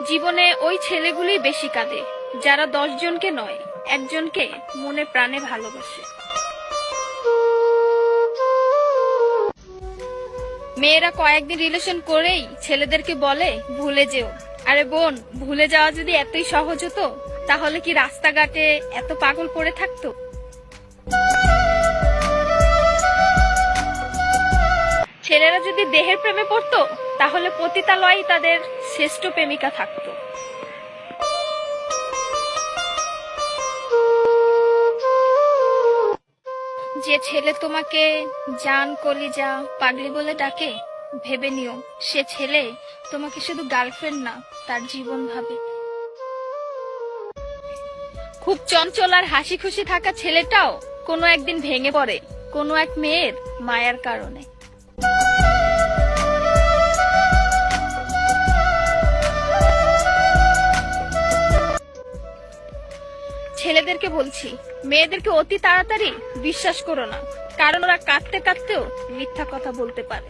জীবনে ওই ছেলেগুলোই বেশি কাঁদে যারা 10 জনকে নয়, একজনকে মনে প্রাণে ভালোবাসে। মেয়েরা কয়েকদিন রিলেশন করেই ছেলেদেরকে বলে ভুলে যেও। আরে বোন, ভুলে যাওয়া যদি এতই সহজ হতো তাহলে কি রাস্তাঘাটে এত পাগল পড়ে থাকতো? ছেলেরা যদি দেহের প্রেমে পড়তো তাহলে পতিতালয়ই তাদের শ্রেষ্ঠ প্রেমিকা থাকতো। যে ছেলে তোমাকে জান, কলিজা, পাগলি বলে ডাকে, ভেবে নিও সে ছেলে তোমাকে শুধু গার্লফ্রেন্ড না, তার জীবন ভাবে। খুব চঞ্চল আর হাসি খুশি থাকা ছেলেটাও কোনো একদিন ভেঙে পড়ে কোনো এক মেয়ের মায়ার কারণে। ছেলেদেরকে বলছি, মেয়েদেরকে অতি তাড়াতাড়ি বিশ্বাস করো না, কারণ ওরা কাঁদতে কাঁদতেও মিথ্যা কথা বলতে পারে।